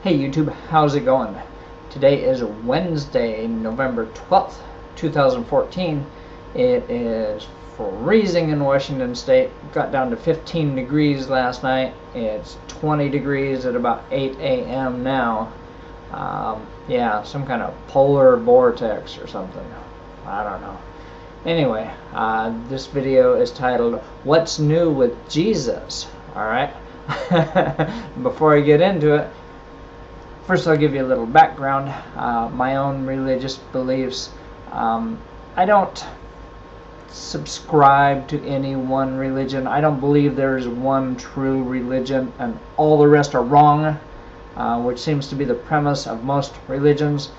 Hey YouTube, how's it going? Today is Wednesday, November 12th, 2014. It is freezing in Washington State. Got down to 15 degrees last night. It's 20 degrees at about 8 a.m. now. Yeah, some kind of polar vortex or something. I don't know. Anyway, this video is titled, What's New with Jesus? Alright? Before I get into it, first I'll give you a little background. My own religious beliefs. I don't subscribe to any one religion. I don't believe there is one true religion and all the rest are wrong, which seems to be the premise of most religions.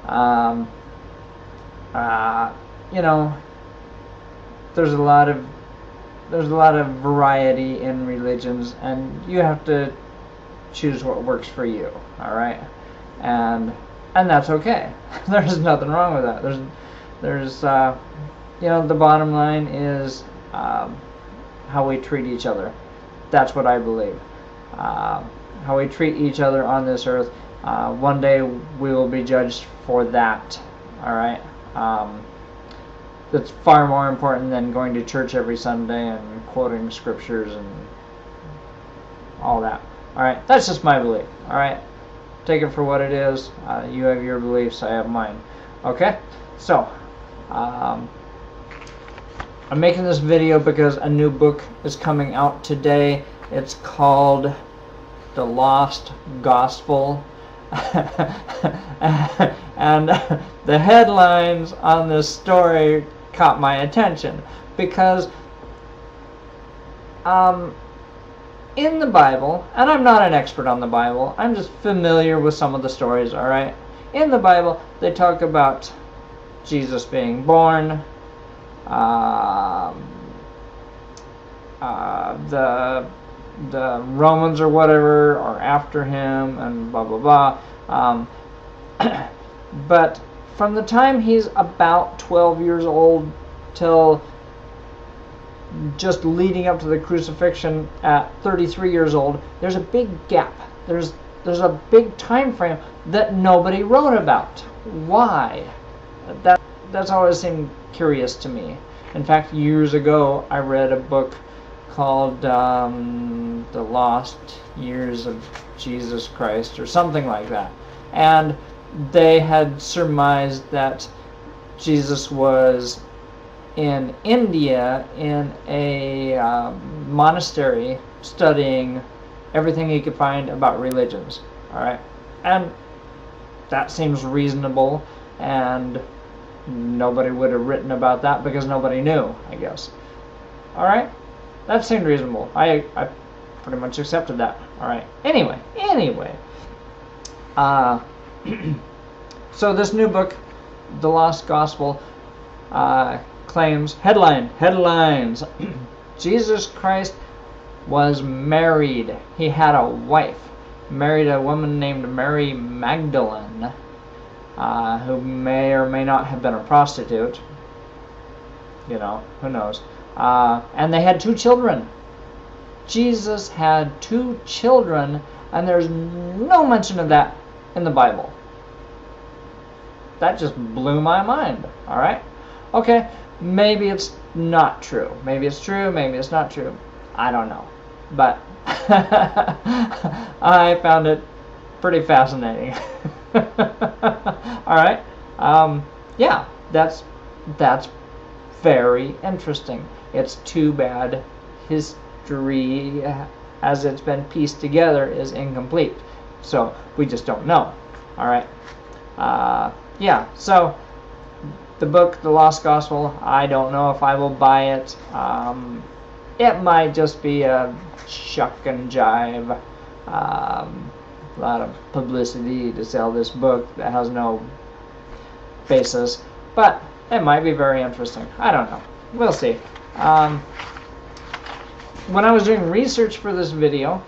You know, there's a lot of variety in religions, and you have to choose what works for you. All right, and that's okay. There's nothing wrong with that. There's you know, the bottom line is how we treat each other. That's what I believe. How we treat each other on this earth. One day we will be judged for that. All right. That's far more important than going to church every Sunday and quoting scriptures and all that. Alright, that's just my belief. Alright, take it for what it is. You have your beliefs, I have mine. Okay, so I'm making this video because a new book is coming out today. It's called The Lost Gospel. And the headlines on this story caught my attention because in the Bible, and I'm not an expert on the Bible, I'm just familiar with some of the stories, alright? In the Bible, they talk about Jesus being born, the Romans or whatever are after him, and blah blah blah. But from the time he's about 12 years old till just leading up to the crucifixion at 33 years old, there's a big gap. There's a big time frame that nobody wrote about. Why? That's always seemed curious to me. In fact, years ago, I read a book called The Lost Years of Jesus Christ or something like that. And they had surmised that Jesus was in India in a monastery studying everything he could find about religions. Alright? And that seems reasonable, and nobody would have written about that because nobody knew, I guess. Alright? That seemed reasonable. I pretty much accepted that. Alright. Anyway. So this new book, The Lost Gospel, claims, headlines, Jesus Christ was married. He had a wife. Married a woman named Mary Magdalene, who may or may not have been a prostitute. You know, who knows. And they had 2 children. Jesus had 2 children, and there's no mention of that in the Bible. That just blew my mind. Alright? Okay, maybe it's not true. Maybe it's true, maybe it's not true. I don't know. But I found it pretty fascinating. Alright? Yeah, that's very interesting. It's too bad history as it's been pieced together is incomplete. So we just don't know. Alright? Yeah, so the book, The Lost Gospel, I don't know if I will buy it. It might just be a shuck and jive. A lot of publicity to sell this book that has no basis. But it might be very interesting. I don't know. We'll see. When I was doing research for this video,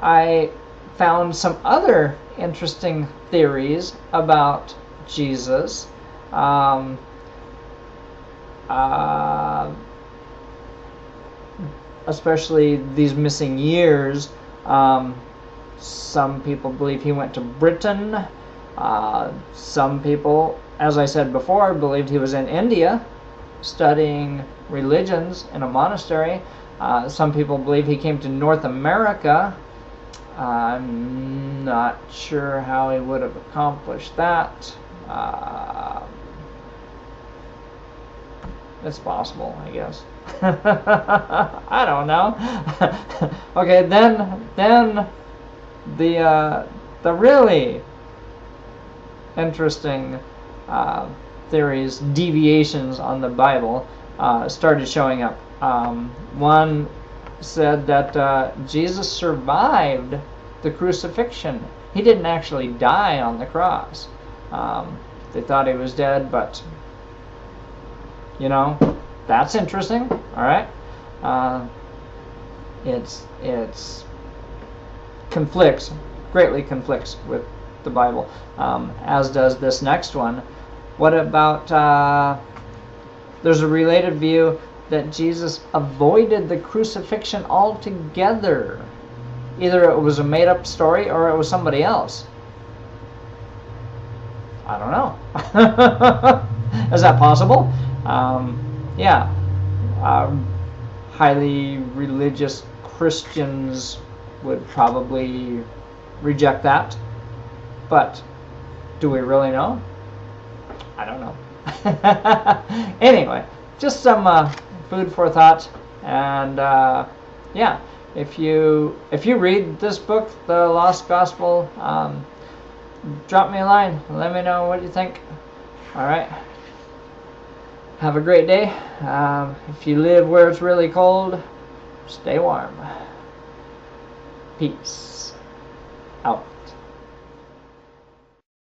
I found some other interesting theories about Jesus. Especially these missing years. Some people believe he went to Britain. Some people, as I said before, believed he was in India studying religions in a monastery. Some people believe he came to North America. I'm not sure how he would have accomplished that. It's possible, I guess. I don't know. Okay, then the really interesting theories, deviations on the Bible, started showing up. One said that Jesus survived the crucifixion. He didn't actually die on the cross. They thought he was dead, but you know, that's interesting. All right, it's greatly conflicts with the Bible, as does this next one. What about there's a related view that Jesus avoided the crucifixion altogether. Either it was a made-up story or it was somebody else. I don't know. Is that possible? Yeah. Highly religious Christians would probably reject that. But do we really know? I don't know. Anyway, just some food for thought. And yeah, if you read this book, The Lost Gospel, drop me a line. Let me know what you think. All right. Have a great day. If you live where it's really cold, stay warm. Peace out.